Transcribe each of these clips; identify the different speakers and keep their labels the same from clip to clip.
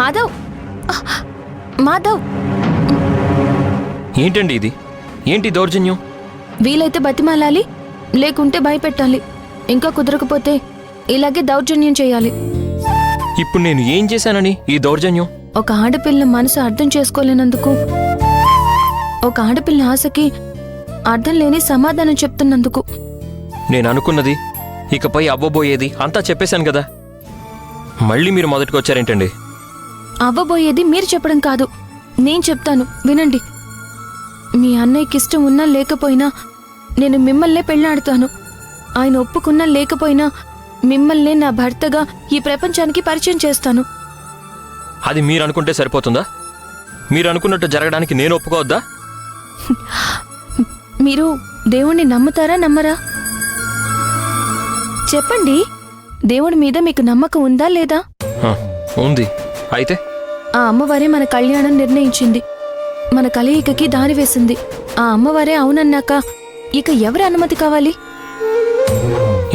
Speaker 1: మాధవ్ మాధవ్
Speaker 2: ఏంటండి ఇది? ఏంటి దౌర్జన్యం?
Speaker 1: వీలైతే బతిమాలాలి, లేకుంటే భయపెట్టాలి. ఇంకా కుదరకపోతే ఇలాగే దౌర్జన్యం చేయాలి.
Speaker 2: ఇప్పుడు నేను ఏం చేశానని ఈ దౌర్జన్యం?
Speaker 1: ఒక ఆడపిల్ల మనసు అర్థం చేసుకోలేనందుకు, ఒక ఆడపిల్ల ఆశకి అర్థం లేని సమాధానం చెప్తున్నందుకు.
Speaker 2: నేను అనుకున్నది, ఇకపై అవ్వబోయేది అంతా చెప్పేశాను కదా. మళ్ళీ మీరు మొదటికి వచ్చారేంటండి?
Speaker 1: అవ్వబోయేది మీరు చెప్పడం కాదు, నేను చెప్తాను వినండి. మీ అన్నయ్యకి ఇష్టం ఉన్నా లేకపోయినా నేను మిమ్మల్నే పెళ్లాడుతాను. ఆయన ఒప్పుకున్నా లేకపోయినా మిమ్మల్నే నా భర్తగా ఈ ప్రపంచానికి పరిచయం చేస్తాను.
Speaker 2: అది మీరు అనుకుంటే సరిపోతుందా? మీరు అనుకున్నట్టు జరగడానికి నేను ఒప్పుకోవద్దా?
Speaker 1: మీరు దేవుణ్ణి నమ్ముతారా నమ్మరా? చెప్పండి, దేవుడి మీద మీకు నమ్మకం ఉందా లేదా?
Speaker 2: ఉంది. అయితే
Speaker 1: ఆ అమ్మవారే మన కళ్యాణం నిర్ణయించింది, మన కలయికకి దారి వేసింది. ఆ అమ్మవారే అవునన్నాక ఇక ఎవరి అనుమతి కావాలి?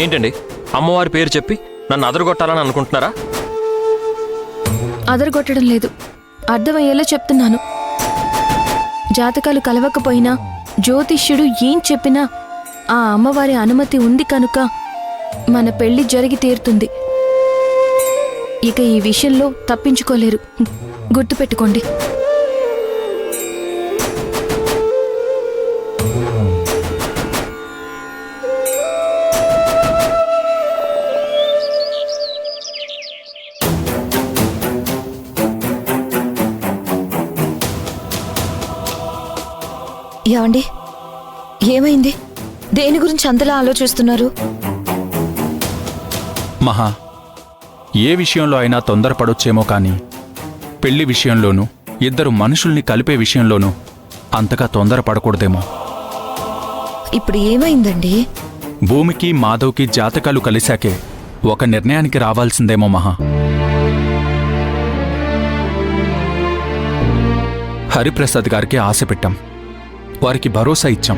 Speaker 2: ఏంటండి, అమ్మవారి పేరు చెప్పి నన్ను అదరగొట్టాలని అనుకుంటున్నారా?
Speaker 1: అదరగొట్టడం లేదు, అర్థమయ్యేలా చెప్తున్నాను. జాతకాలు కలవకపోయినా, జ్యోతిష్యుడు ఏం చెప్పినా ఆ అమ్మవారి అనుమతి ఉంది కనుక మన పెళ్లి జరిగి తీరుతుంది. ఇక ఈ విషయంలో తప్పించుకోలేరు, గుర్తుపెట్టుకోండి.
Speaker 3: ఏమండి, ఏమైంది? దేని గురించి అంతలా ఆలోచిస్తున్నారు?
Speaker 4: మహా, ఏ విషయంలో అయినా తొందరపడొచ్చేమో కానీ పెళ్లి విషయంలోనూ, ఇద్దరు మనుషుల్ని కలిపే విషయంలోనూ అంతగా తొందరపడకూడదేమో.
Speaker 3: ఇప్పుడు ఏమైందండి?
Speaker 4: భూమికి మాధవ్కి జాతకాలు కలిశాకే ఒక నిర్ణయానికి రావాల్సిందేమో మహా. హరిప్రసాద్ గారికి ఆశ పెట్టాం, వారికి భరోసా ఇచ్చాం.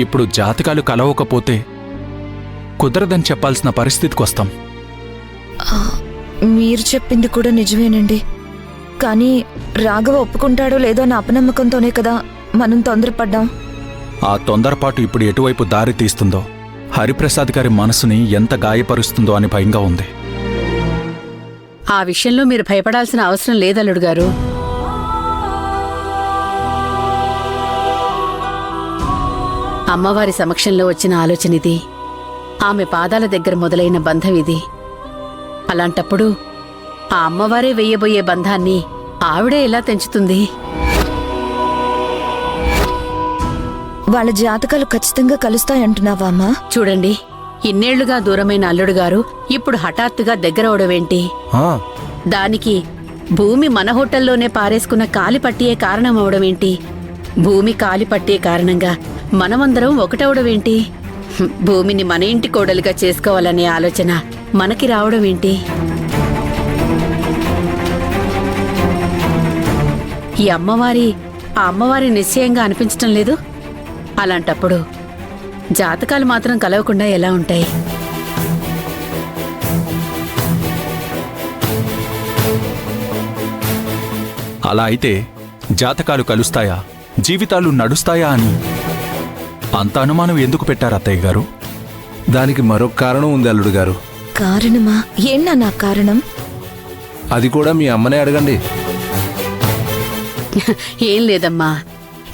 Speaker 4: ఇప్పుడు జాతకాలు కలవకపోతే కుదరదని చెప్పాల్సిన పరిస్థితికి వస్తాం.
Speaker 3: మీరు చెప్పింది కూడా నిజమేనండి. కానీ రాఘవ ఒప్పుకుంటాడో లేదో నా అపనమ్మకంతోనే కదా మనం తొందరపడ్డాం.
Speaker 4: ఆ తొందరపాటు ఇప్పుడు ఎటువైపు దారి తీస్తుందో, హరిప్రసాద్ గారి మనసుని ఎంత గాయపరుస్తుందో అని భయంగా ఉంది.
Speaker 5: ఆ విషయంలో మీరు భయపడాల్సిన అవసరం లేదల్లుడు గారు. అమ్మవారి సమక్షంలో వచ్చిన ఆలోచన ఇది. ఆమె పాదాల దగ్గర మొదలైన బంధం ఇది. అలాంటప్పుడు ఆ అమ్మవారే వెయ్యబోయే బంధాన్ని ఆవిడే ఎలా తెంచుతుంది?
Speaker 3: వాళ్ళ జాతకాలు ఖచ్చితంగా కలుస్తాయంటున్నావా అమ్మా?
Speaker 5: చూడండి, ఇన్నేళ్లుగా దూరమైన అల్లుడు గారు ఇప్పుడు హఠాత్తుగా దగ్గరవడమేంటి? దానికి భూమి మన హోటల్లోనే పారేసుకున్న కాలిపట్టియే కారణం అవడమేంటి? భూమి కాలిపట్టే కారణంగా మనమందరం ఒకటవడమేంటి? భూమిని మన ఇంటి కోడలుగా చేసుకోవాలనే ఆలోచన మనకి రావడమేంటి? ఈ అమ్మవారి నిశ్చయంగా అనిపించటం లేదు. అలాంటప్పుడు జాతకాలు మాత్రం కలవకుండా ఎలా ఉంటాయి?
Speaker 4: అలా అయితే జాతకాలు కలుస్తాయా, జీవితాలు నడుస్తాయా అని అంత అనుమానం ఎందుకు పెట్టారు అత్తయ్య గారు?
Speaker 6: దానికి మరొక కారణం ఉంది అల్లుడు గారు.
Speaker 3: కారణమా? ఏనా నా కారణం?
Speaker 6: అది కూడా మీ అమ్మనే అడగండి.
Speaker 5: ఏం లేదమ్మా,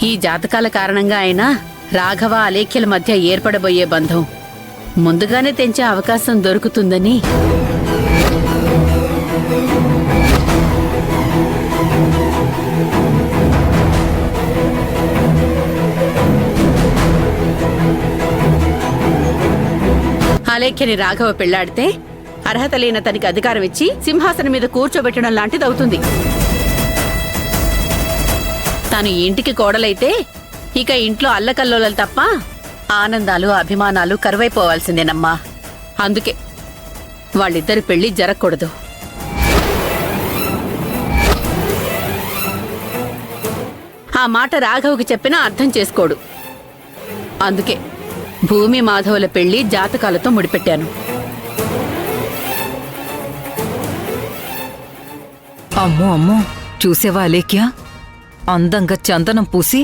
Speaker 5: ఈ జాతకాల కారణంగా అయినా రాఘవ అలేఖ్యల మధ్య ఏర్పడబోయే బంధం ముందుగానే తెంచే అవకాశం దొరుకుతుందని. అలేఖ్యని రాఘవ పెళ్లాడితే అర్హత లేని తనకి అధికారం ఇచ్చి సింహాసనం మీద కూర్చోబెట్టడం లాంటిదవుతుంది. తాను ఇంటికి కోడలైతే ఇక ఇంట్లో అల్లకల్లోలలు తప్ప ఆనందాలు అభిమానాలు కరువైపోవాల్సిందేనమ్మా. అందుకే వాళ్ళిద్దరి పెళ్లి జరగకూడదు. ఆ మాట రాఘవకి చెప్పినా అర్థం చేసుకోడు. అందుకే భూమి మాధవుల పెళ్లి జాతకాలతో ముడిపెట్టాను.
Speaker 7: అమ్మో అమ్మో చూసేవా అలేఖ్య, అందంగా చందనం పూసి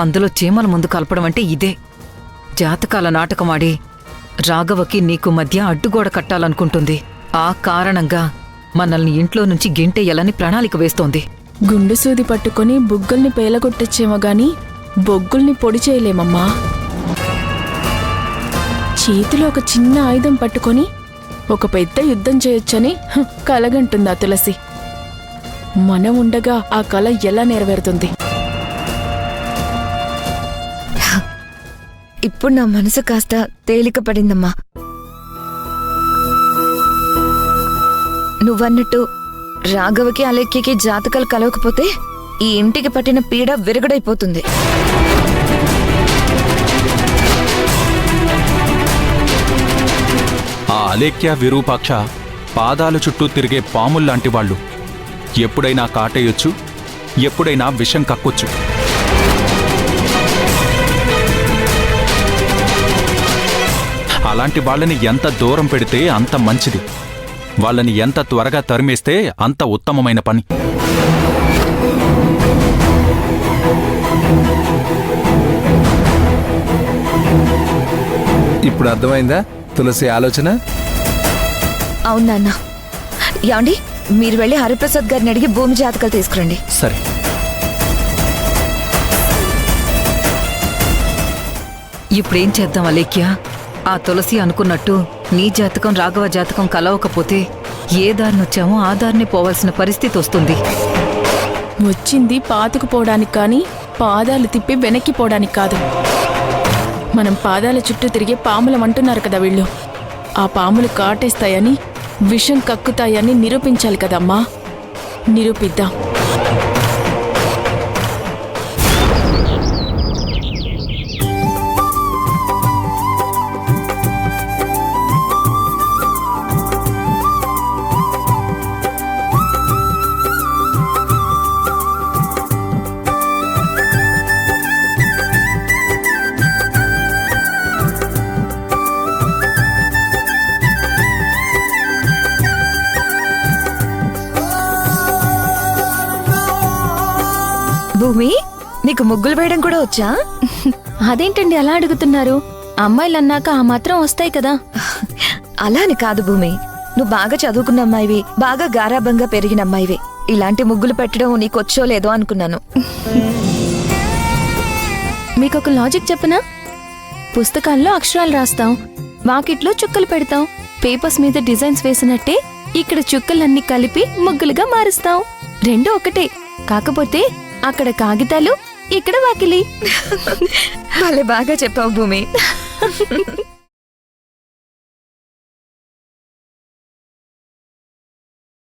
Speaker 7: అందులో చీమల ముందు కలపడం అంటే ఇదే. జాతకాల నాటకమాడి రాఘవకి నీకు మధ్య అడ్డుగోడ కట్టాలనుకుంటుంది. ఆ కారణంగా మనల్ని ఇంట్లో నుంచి గెంటెయ్యాలని ప్రణాళిక వేస్తోంది.
Speaker 1: గుండు సూది పట్టుకొని బుగ్గల్ని పేలగొట్టచ్చేమో గాని బొగ్గుల్ని పొడి చేయలేమమ్మా. చేతిలో ఒక చిన్న ఆయుధం పట్టుకొని ఒక పెద్ద యుద్ధం చేయొచ్చని కలగంటుందా తులసి. మనం ఉండగా ఆ కల ఎలా నెరవేరుతుంది?
Speaker 3: ఇప్పుడు నా మనసు కాస్త తేలిక పడిందమ్మా. నువ్వన్నట్టు రాఘవకి అలేఖ్యకి జాతకాలు కలవకపోతే ఈ ఇంటికి పట్టిన పీడ విరగడైపోతుంది.
Speaker 4: ఆ అలేఖ్య విరూపాక్ష పాదాల చుట్టూ తిరిగే పాముల్లాంటి వాళ్ళు. ఎప్పుడైనా కాటేయొచ్చు, ఎప్పుడైనా విషం కక్కొచ్చు. అలాంటి వాళ్ళని ఎంత దూరం పెడితే అంత మంచిది. వాళ్ళని ఎంత త్వరగా తరిమేస్తే అంత ఉత్తమమైన పని.
Speaker 6: ఇప్పుడు అర్థమైందా తులసి ఆలోచన?
Speaker 3: అవునా అన్న? యాండి, మీరు వెళ్ళి హరిప్రసాద్ గారిని అడిగి భూమి జాతకాలు తీసుకురండి.
Speaker 4: సరే.
Speaker 7: ఇప్పుడేం చేద్దాం అలేఖ్య? ఆ తులసి అనుకున్నట్టు నీ జాతకం రాఘవ జాతకం కలవకపోతే ఏ దారినొచ్చామో ఆ దారిని పోవాల్సిన పరిస్థితి వస్తుంది.
Speaker 1: వచ్చింది పాతుకుపోవడానికి కానీ పాదాలు తిప్పి వెనక్కిపోవడానికి కాదు. మనం పాదాల చుట్టూ తిరిగే పాములం అంటున్నారు కదా వీళ్ళు. ఆ పాములు కాటేస్తాయని, విషం కక్కుతాయని నిరూపించాలి కదమ్మా. నిరూపిద్దాం.
Speaker 3: భూమి, నీకు ముగ్గులు వేయడం కూడా వచ్చా?
Speaker 1: అదేంటండి అలా అడుగుతున్నారు? అమ్మాయిలన్నాక ఆ మాత్రం వస్తాయి కదా.
Speaker 3: అలా అని కాదు భూమి, నువ్వు బాగా చదువుకున్న అమ్మాయివి, బాగా గారాబంగా పెరిగిన అమ్మాయివి. ఇలాంటి ముగ్గులు పెట్టడం నీకొచ్చో లేదో అనుకున్నాను.
Speaker 1: మీకొక లాజిక్ చెప్పనా? పుస్తకాల్లో అక్షరాలు రాస్తాం, వాకిట్లో చుక్కలు పెడతాం. పేపర్స్ మీద డిజైన్స్ వేసినట్టే ఇక్కడ చుక్కలన్నీ కలిపి ముగ్గులుగా మారుస్తాం. రెండూ ఒకటే, కాకపోతే అక్కడ కాగితాలు, ఇక్కడ వాకిలి.
Speaker 3: భలే బాగా చెప్పావు భూమి.